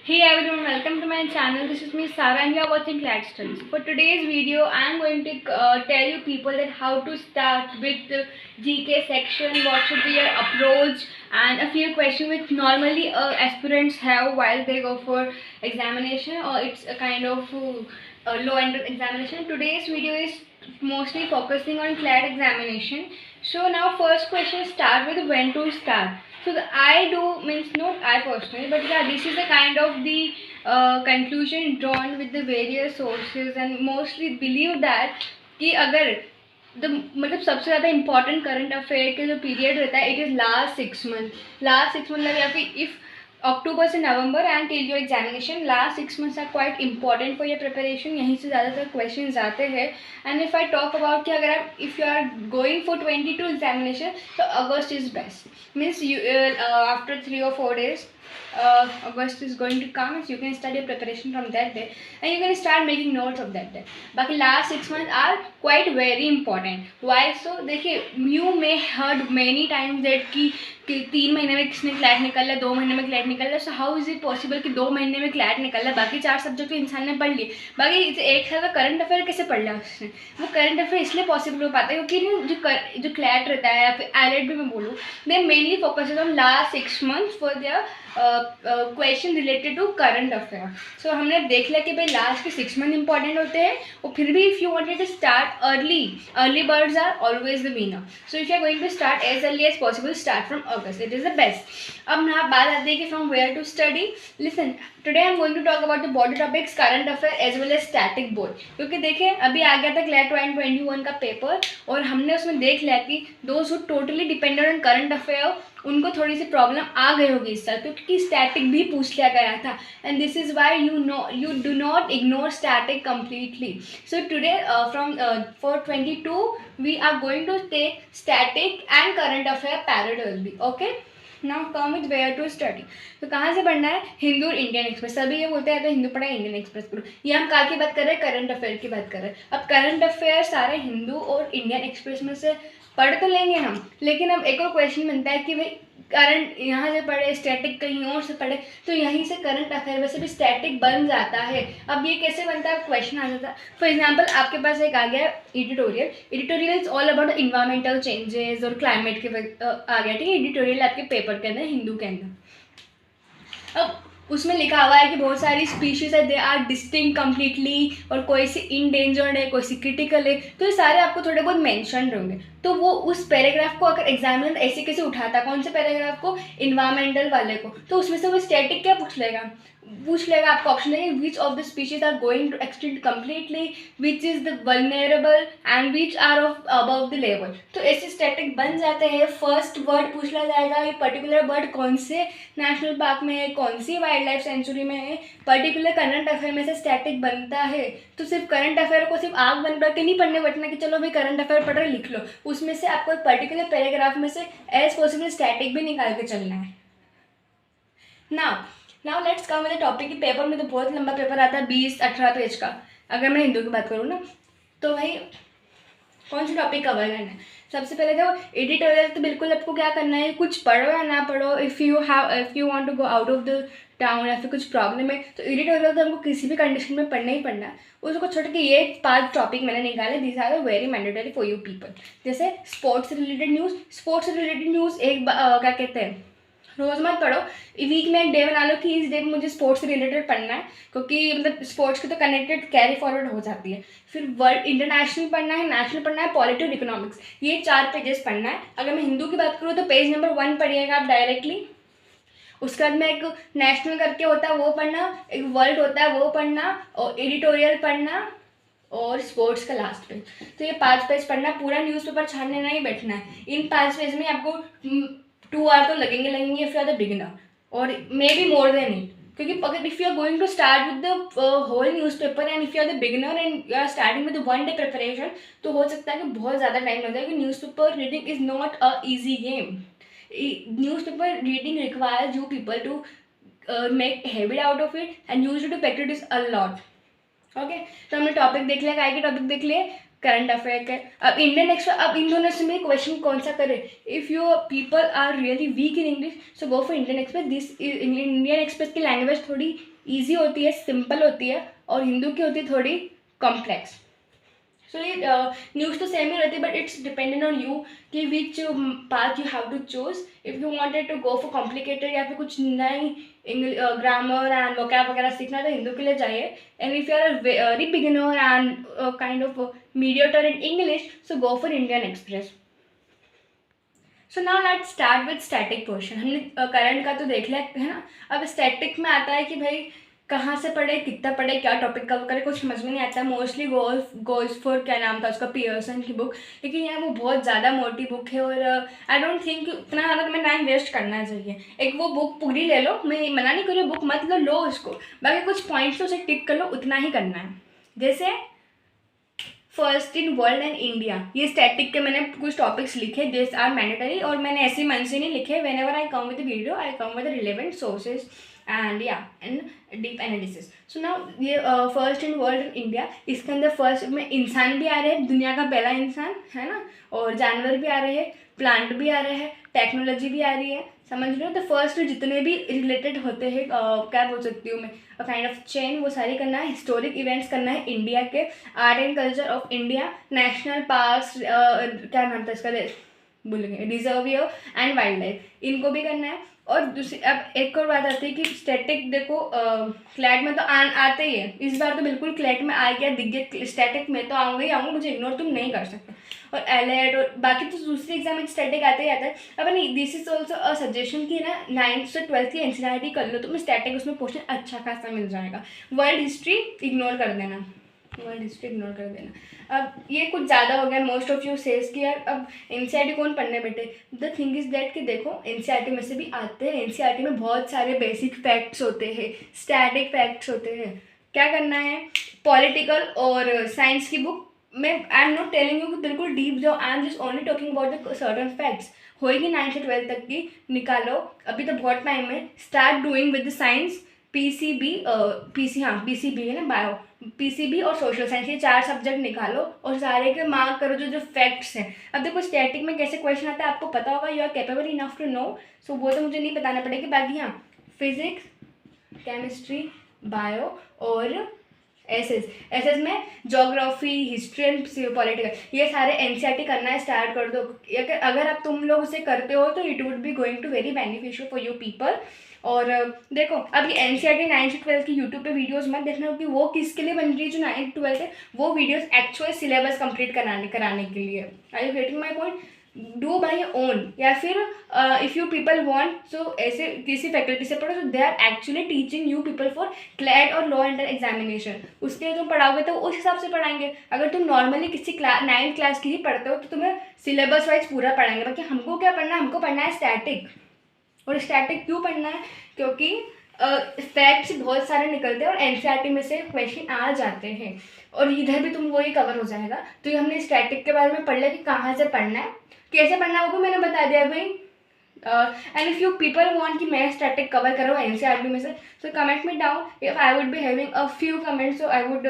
Hey everyone, welcome to my channel. This is me Sarah and you are watching Clad Studies. For today's video, I am going to tell you people that how to start with the GK section, what should be your approach, and a few questions which normally aspirants have while they go for examination, or it's a kind of low-end examination. Today's video is mostly focusing on Clad examination. So now first question start with when to start. So the I do means not I personally, but yeah, this is the kind of the conclusion drawn with the various sources and mostly believe that कि अगर the मतलब सबसे ज़्यादा important current affair के जो period रहता है it is last 6 month मतलब या फिर इफ़ अक्टूबर से November and till your examination last 6 months are quite important for your preparation. यहीं से ज़्यादातर क्वेश्चन आते हैं. And if I talk about कि अगर आप if you are going for 22 examination तो August is best means you after 3 or 4 days August is going to come, so you can start your preparation from that day and you can start making notes of that day. बाकी last 6 months are quite very important. Why so? देखिए, you may heard many times that कि 3 महीने में किसने CLAT निकल रहा है, 2 महीने में क्लैट निकल रहा है. So how is it possible कि 2 महीने में क्लैट निकल रहा है? बाकी 4 सब्जेक्ट तो इंसान ने पढ़ लिए, बाकी एक साल का करंट अफेयर कैसे पढ़ लिया उसने? वो करंट अफेयर इसलिए पॉसिबल हो पाता है क्योंकि जो क्लैट रहता है या फिर आईलेट भी मैं बोलूँ, they mainly focus on last 6 months for their question related to current affair. So हमने देख लिया कि भाई लास्ट के 6 मंथ इंपॉर्टेंट होते हैं, और फिर भी if you wanted to start early birds are always the winner. So if you are going to start as early as possible, start from August, it is the best. अब ना बात आती है कि from where to study. Listen, today I am going to talk about the body topics current affair as well as static board. क्योंकि देखिए अभी आ गया था क्लैट 2021 का पेपर, और हमने उसमें देख लिया कि those who totally dependent on current affair उनको थोड़ी सी प्रॉब्लम आ गई होगी इस साल, क्योंकि स्टैटिक भी पूछ लिया गया था. And this is why you do not ignore static completely. So today from for 22 we are going to take static and current affair parallelly. Okay, now come with where to study. तो कहाँ से पढ़ना है? हिंदू और Indian express. सभी ये बोलते हैं तो हिंदू पढ़ा, इंडियन एक्सप्रेस पढ़ो. ये हम कहाँ की बात कर रहे हैं? करंट अफेयर की बात कर रहे हैं. अब करंट अफेयर सारे हिंदू और इंडियन एक्सप्रेस में से पढ़ तो लेंगे हम, लेकिन अब एक और क्वेश्चन बनता है कि भाई करंट यहाँ से पढ़े, स्टैटिक कहीं और से पढ़े, तो यहीं से करंट अफेयर वैसे भी स्टैटिक बन जाता है. अब ये कैसे बनता है? क्वेश्चन आ जाता है. फॉर एग्जांपल आपके पास एक आ गया editorial is all about environmental changes और क्लाइमेट के आ गया. ठीक है, एडिटोरियल आपके पेपर के अंदर हिंदू के अंदर. अब उसमें लिखा हुआ है कि बहुत सारी स्पीशीज है, दे आर डिस्टिंक्ट कम्प्लीटली, और कोई सी इंडेंजर्ड है, कोई सी क्रिटिकल है, तो ये सारे आपको थोड़े बहुत मेंशन होंगे. तो वो उस पैराग्राफ को अगर एग्जामिनर ऐसे कैसे उठाता, कौन से पैराग्राफ को? इन्वायरमेंटल वाले को, तो उसमें से वो स्टैटिक क्या पूछ लेगा आपको ऑप्शन है which of the species are going to extinct completely, which is the vulnerable and which are of above the level. तो ऐसे स्टैटिक बन जाते हैं. फर्स्ट वर्ड पूछ लिया जाएगा, ये पर्टिकुलर बर्ड कौन से नेशनल पार्क में है, कौन सी वाइल्ड लाइफ सेंचुरी में है. पर्टिकुलर करंट अफेयर में से स्टैटिक बनता है. तो सिर्फ करंट अफेयर को सिर्फ आग बन के नहीं पढ़ने बैठना कि चलो भाई करंट अफेयर पढ़ रहे लिख लो. उसमें से आपको एक पर्टिकुलर पैराग्राफ में से एज पॉसिबल स्टैटिक भी निकाल के चलना है. Now let's come with the topic. की पेपर में तो बहुत लंबा पेपर आता है, 20-18 पेज का. अगर मैं हिंदू की बात करूँ ना, तो भाई कौन सा टॉपिक कवर करना है? सबसे पहले तो एडिटोरियल तो बिल्कुल आपको क्या करना है, कुछ पढ़ो या ना पढ़ो, if you want to go out of the town या फिर कुछ प्रॉब्लम है, तो एडिटोरियल तो हमको किसी भी कंडीशन में पढ़ना ही पढ़ना है. उसको छोड़ के ये 5 टॉपिक मैंने निकाले, these are very mandatory for you people. जैसे स्पोर्ट्स रिलेटेड न्यूज़ एक क्या कहते हैं, रोज़ मत पढ़ो, वीक में एक डे बना लो कि इस डे में मुझे स्पोर्ट्स से रिलेटेड पढ़ना है, क्योंकि मतलब स्पोर्ट्स की तो कनेक्टेड कैरी फॉरवर्ड हो जाती है. फिर वर्ल्ड इंटरनेशनल पढ़ना है, नेशनल पढ़ना है, पॉलिटी और इकोनॉमिक्स, ये 4 पेजेस पढ़ना है. अगर मैं हिंदू की बात करूँ तो पेज नंबर 1 पढ़िएगा आप डायरेक्टली. उसके बाद में एक नेशनल करके होता है वो पढ़ना, एक वर्ल्ड होता है वो पढ़ना, और एडिटोरियल पढ़ना, और स्पोर्ट्स का लास्ट पेज. तो ये 5 पेज पढ़ना, पूरा न्यूज़पेपर छानने नहीं बैठना है. इन 5 पेज में आपको 2 आवर तो लगेंगे if you are the beginner, और may be more than it. क्योंकि अगर if you are going to start with the whole newspaper and if you are the beginner and you are starting with 1 day preparation, तो हो सकता है कि बहुत ज़्यादा टाइम लग जाए. क्योंकि newspaper reading is not a easy game. Newspaper reading requires you people to make habit out of it and use to practice a lot. Okay, तो हमने टॉपिक देख लिया, काय के टॉपिक देख लिए, करंट अफेयर के। अब इंडियन एक्सप्रेस, अब इन दोनों से में क्वेश्चन कौन सा करे? If you people are really weak in English so go for Indian Express. This Indian Express की लैंग्वेज थोड़ी ईजी होती है, सिंपल होती है, और हिंदू की होती है थोड़ी कॉम्प्लेक्स। सो ये न्यूज़ तो सेम ही रहती है, but it's dependent on you कि which path you have to choose. If you wanted to go for complicated या फिर कुछ नई ग्रामर एंड वोकैब वगैरह सीखना तो हिंदू के लिए जाइए। And if you are a very beginner and kind of mediator in English so go for Indian Express. So now let's start with static portion. हमने करंट का तो देख लिया है ना। अब स्टैटिक में आता है कि भाई कहाँ से पढ़े, कितना पढ़े, क्या टॉपिक कवर करे, कुछ समझ में नहीं आता। मोस्टली गोल्स फॉर, क्या नाम था उसका, पियर्सन की बुक। लेकिन यार वो बहुत ज़्यादा मोटी बुक है और आई डोंट थिंक इतना ज़्यादा तुम्हें टाइम वेस्ट करना चाहिए। एक वो बुक पूरी ले लो, मैं मना नहीं कर रही, बुक मत लो उसको, बाकी कुछ पॉइंट्स तो उसे टिक कर लो, उतना ही करना है। जैसे first in world and India, ये स्टैटिक के मैंने कुछ टॉपिक्स लिखे दिस आर मैंडेटरी, और मैंने ऐसे मन से नहीं लिखे। When ever I come with video I come with relevant sources and deep analysis. So now ये फर्स्ट इन वर्ल्ड इंडिया, इसके अंदर फर्स्ट में इंसान भी आ रहे हैं, दुनिया का पहला इंसान है ना, और जानवर भी आ रहे हैं, प्लांट भी आ रहे हैं, टेक्नोलॉजी भी आ रही है, समझ रहे हो। तो फर्स्ट जितने भी रिलेटेड होते हैं क्या बोल सकती हूँ मैं, काइंड ऑफ चेन, वो सारी करना है। हिस्टोरिक इवेंट्स करना है इंडिया के, art and culture of India, national parks, क्या नाम था इसका, भूल गए, रिजर्व एंड वाइल्ड लाइफ, इनको भी करना है। और दूसरी अब एक और बात आती है कि स्टैटिक देखो क्लैट में तो आते ही है, इस बार तो बिल्कुल क्लैट में आ गया, दिख गया, स्टैटिक में तो आऊँगा ही आऊँगा, मुझे इग्नोर तुम नहीं कर सकते। और एलेट और बाकी तो दूसरे एग्जाम में स्टैटिक आते ही आता है। अब नहीं, this is also a suggestion कि ना 9th से 12th की एनसीईआरटी कर लो, तुम्हें स्टैटिक उसमें क्वेश्चन अच्छा खासा मिल जाएगा। वर्ल्ड हिस्ट्री इग्नोर कर देना, वर्ल्ड हिस्ट्री इग्नोर कर देना। अब ये कुछ ज़्यादा हो गया, मोस्ट ऑफ यू सेज कि यार अब एनसीईआरटी कौन पढ़ने बैठे। द थिंग इज़ दैट कि देखो एनसीईआरटी में से भी आते हैं, एनसीईआरटी में बहुत सारे बेसिक फैक्ट्स होते हैं, स्टैटिक फैक्ट्स होते हैं। क्या करना है, पॉलिटिकल और साइंस की बुक में I am not telling you कि बिल्कुल डीप जाओ, I am just only talking about the certain facts. होएगी 9th से 12th तक की, निकालो, अभी तो बहुत टाइम है। Start doing with the science, PCB, PCB है ना, बायो, पीसीबी और सोशल साइंस, ये 4 सब्जेक्ट निकालो और सारे के मार्क करो जो फैक्ट्स हैं। अब देखो स्टैटिक में कैसे क्वेश्चन आता है आपको पता होगा, you are capable enough to know, so वो तो मुझे नहीं बताना पड़ेगा। बाकी हाँ, फिजिक्स, केमिस्ट्री, बायो और एसएस में ज्योग्राफी, हिस्ट्री एंड पॉलिटिकल, ये सारे एनसीईआरटी करना है, स्टार्ट कर दो। अगर आप तुम लोग उसे करते हो तो it would be going to very beneficial for you people. और देखो अब ये एनसीईआरटी 9th से 12th की यूट्यूब पे वीडियोस मत देखना, क्योंकि वो किसके लिए बन रही है, जो 9th 12th है, वो वीडियोस एक्चुअल सिलेबस कंप्लीट कराने के लिए। Are you getting my point? Do by own, या फिर if you people want so ऐसे किसी फैकल्टी से पढ़ो, तो they are actually teaching you people for CLAT और लॉ एंड एग्जामिनेशन। उसके लिए तुम पढ़ाओगे तो उस हिसाब से पढ़ाएंगे। अगर तुम नॉर्मली किसी 9th क्लास की ही पढ़ते हो तो तुम्हें सिलेबस वाइज पूरा पढ़ाएंगे। बाकी हमको क्या पढ़ना है, हमको पढ़ना है स्टैटिक। और स्टैटिक क्यों पढ़ना है, क्योंकि फैक्ट्स बहुत सारे निकलते हैं और एनसीईआरटी में से क्वेश्चन आ जाते हैं, और इधर भी तुम वही कवर हो जाएगा। तो ये हमने स्टैटिक के बारे में पढ़ लिया कि कहाँ से पढ़ना है, कैसे पढ़ना है, वो भी मैंने बता दिया भाई। And if you people want कि मैं स्टैटिक कवर करूँ एनसीईआरटी में से, so comment me down, if I would be having a few comments, so I would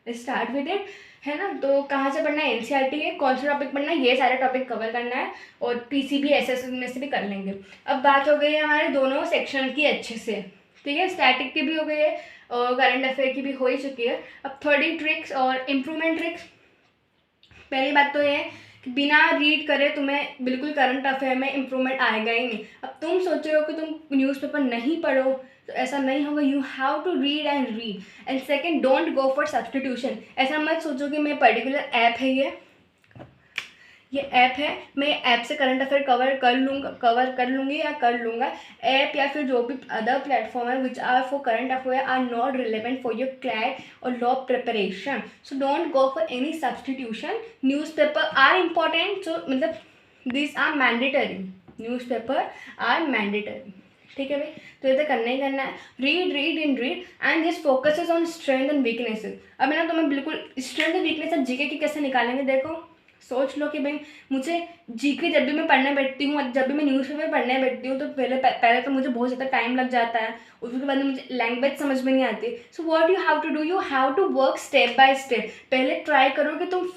start with it, है ना। तो कहाँ से पढ़ना है, एनसीईआरटी है, कौन सा टॉपिक पढ़ना है, ये सारे टॉपिक कवर करना है, और पीसीबी एसएस में से भी कर लेंगे। अब बात हो गई है हमारे दोनों सेक्शन की अच्छे से, ठीक है, स्टैटिक की भी हो गई है और करंट अफेयर की भी हो ही चुकी है। अब 30 ट्रिक्स और इम्प्रूवमेंट ट्रिक्स। पहली बात तो ये है कि बिना रीड करे तुम्हें बिल्कुल करंट अफेयर में इम्प्रूवमेंट आएगा ही नहीं। अब तुम सोच रहे हो कि तुम न्यूज़पेपर नहीं पढ़ो, तो ऐसा नहीं होगा। You have to read and read. And second, don't go for substitution. ऐसा मत सोचो कि मैं पर्टिकुलर ऐप है, ये ऐप है, मैं ऐप से करंट अफेयर कवर कर लूँगी या कर लूँगा। ऐप या फिर जो भी अदर प्लेटफॉर्म है which are for current affair are not relevant for your CLAT और law preparation, so don't go for any substitution. Newspaper are important, so मतलब this are mandatory, newspaper are mandatory, ठीक है भाई। तो ये तो करना ही करना है। Read and this focuses on strength and weaknesses. अब है ना, तो मैं बिल्कुल स्ट्रेंथ एंड वीकनेस जीके की कैसे निकालेंगे, देखो सोच लो कि भाई मुझे जीके जब भी मैं पढ़ने बैठती हूँ, जब भी मैं न्यूज़पेपर पढ़ने बैठती हूँ, तो पहले तो मुझे बहुत ज़्यादा टाइम लग जाता है, उसके बाद मुझे लैंग्वेज समझ में नहीं आती। So what you have to do, you have to work step by step. पहले ट्राई करो कि तुम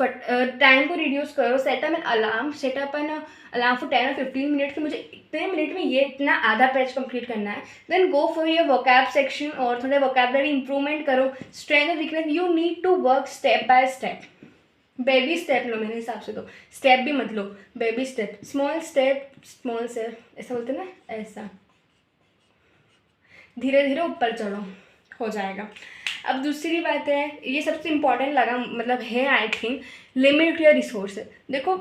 टाइम को रिड्यूस करो, set up an alarm for 10 और 15 मिनट, कि मुझे इतने मिनट में ये इतना आधा पेज कंप्लीट करना है। Then go for your vocab section और थोड़े वोकैबलरी इंप्रूवमेंट करो। स्ट्रेंथ और weakness, you need to work step by step. Baby step लो मेरे हिसाब से, तो स्टेप भी मत लो, बेबी स्टेप, स्मॉल स्टेप ऐसा बोलते हैं ना, ऐसा धीरे धीरे ऊपर चढ़ो, हो जाएगा। अब दूसरी बात है, ये सबसे इम्पोर्टेंट लगा, मतलब है I think, limit your resources. देखो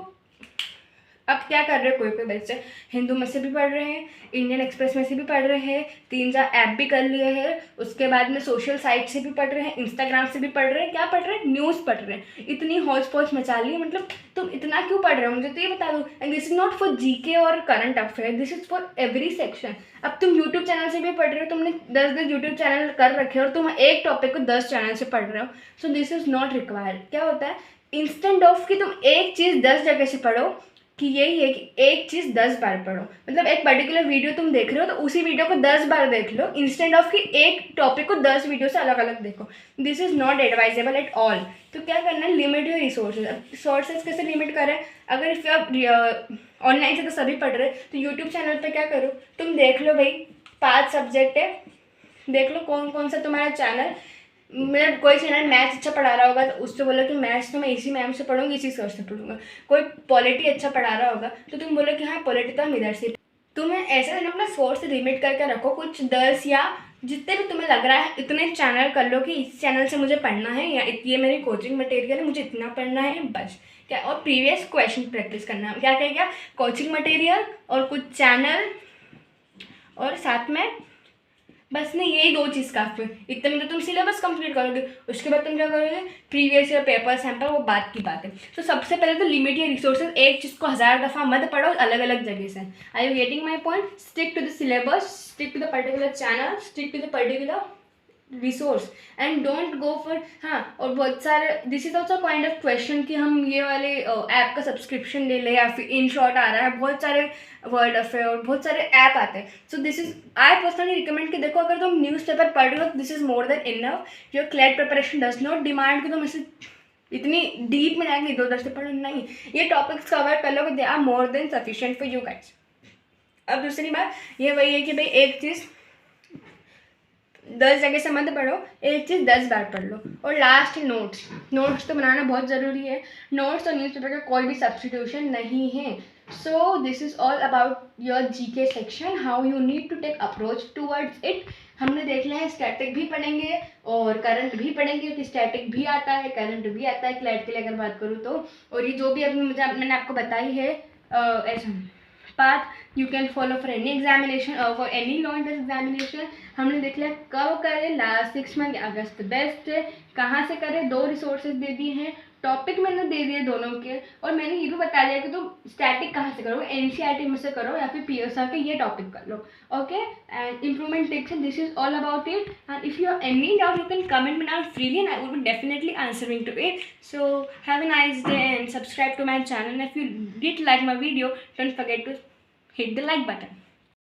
अब क्या कर रहे हैं, कोई बच्चे हिंदू में से भी पढ़ रहे हैं, इंडियन एक्सप्रेस में से भी पढ़ रहे हैं, 3-4 ऐप भी कर लिए हैं, उसके बाद में सोशल साइट से भी पढ़ रहे हैं, इंस्टाग्राम से भी पढ़ रहे हैं। क्या पढ़ रहे हैं, न्यूज़ पढ़ रहे हैं। इतनी हौच पौच मचा ली, मतलब तुम इतना क्यों पढ़ रहे हो, मुझे तो ये बता दो। And this is not for GK और current affair, this is for every section. अब तुम यूट्यूब चैनल से भी पढ़ रहे हो, तुमने 10 यूट्यूब चैनल कर रखे हो और तुम एक टॉपिक को 10 चैनल से पढ़ रहे हो, so this is not required. क्या होता है, इंस्टेंट ऑफ कि तुम एक चीज़ 10 जगह से पढ़ो, कि यही है कि एक चीज़ 10 बार पढ़ो। मतलब एक पर्टिकुलर वीडियो तुम देख रहे हो तो उसी वीडियो को 10 बार देख लो, इंस्टेड ऑफ कि एक टॉपिक को 10 वीडियो से अलग अलग देखो। This is not advisable at all. तो क्या करना है, लिमिट योर रिसोर्सेज। अब रिसोर्सेज कैसे लिमिट करें, अगर इफ आप ऑनलाइन से तो सभी पढ़ रहे, तो यूट्यूब चैनल पे क्या करो, तुम देख लो भाई 5 सब्जेक्ट है, देख लो कौन कौन सा तुम्हारा चैनल, मेरा कोई चैनल मैथ्स अच्छा पढ़ा रहा होगा तो उससे बोलो कि मैथ्स तो मैं इसी मैम से पढ़ूंगी, इसी सर से पढ़ूंगा। कोई पॉलिटी अच्छा पढ़ा रहा होगा तो तुम बोलो कि हाँ पॉलिटी तो हम इधर से। तुम्हें ऐसा है ना, अपना सोर्स लिमिट करके रखो, कुछ 10 या जितने भी तुम्हें लग रहा है इतने चैनल कर लो कि इस चैनल से मुझे पढ़ना है, या ये मेरी कोचिंग मटेरियल है, मुझे इतना पढ़ना है बस। क्या, और प्रीवियस क्वेश्चन प्रैक्टिस करना है। क्या क्या क्या, कोचिंग मटेरियल और कुछ चैनल और साथ में बस नहीं, यही 2 चीज़ काफ़ी। इतने में तो तुम सिलेबस कंप्लीट करोगे, उसके बाद तुम क्या करोगे, प्रीवियस ईयर पेपर सैंपल, वो बात की बात है। तो सबसे पहले तो लिमिट योर रिसोर्सेज, एक चीज़ को 1000 दफ़ा मत पढ़ो अलग अलग जगह से। I you getting my point? Stick to the syllabus, stick to the particular channel, stick to the particular resource and don't go for. हाँ, और बहुत सारे, this is also kind of question कि हम ये वाले ऐप का सब्सक्रिप्शन ले लें, या फिर इन शॉर्ट आ रहा है, बहुत सारे वर्ड अफेयर और बहुत सारे ऐप आते हैं। So this is, I personally recommend कि देखो अगर तुम न्यूज़पेपर पढ़ रहे हो, this is more than enough. Your CLAT preparation does not demand कि तुम ऐसे इतनी डीप में जाएंगे, इधर उधर से पढ़ो, नहीं, ये टॉपिक्स कवर कर लो, they are more than sufficient for you guys. अब दूसरी बात ये वही है कि भाई एक चीज़ 10 जगह से मत पढ़ो, एक चीज़ 10 बार पढ़ लो। और लास्ट, नोट्स तो बनाना बहुत ज़रूरी है। नोट्स और न्यूज़पेपर का कोई भी सब्स्टिट्यूशन नहीं है। So this is all about your GK section, how you need to take approach towards it. हमने देख लिया है, स्टैटिक भी पढ़ेंगे और करंट भी पढ़ेंगे, क्योंकि स्टैटिक भी आता है, करंट भी आता है, क्लैट के लिए अगर बात करूँ तो। और ये जो भी अभी मैंने आपको बताई है ऐसा path you can follow for any examination or for any law entrance examination। हमने देख लिया कब करें, लास्ट 6 मंथ अगस्त बेस्ट है, कहाँ से करें, 2 रिसोर्सेज दे दिए हैं, टॉपिक मैंने दे दिए दोनों के, और मैंने ये भी बता दिया कि तुम स्टैटिक कहाँ से करो, एनसीईआरटी में से करो या फिर पीएसआर के ये टॉपिक कर लो। Okay, and improvement tips, this is all about it. And if you have any doubt you can comment me down freely and I will be definitely answering to it. So have a nice day and subscribe to my channel. And if you did like my video, don't forget to hit the like button.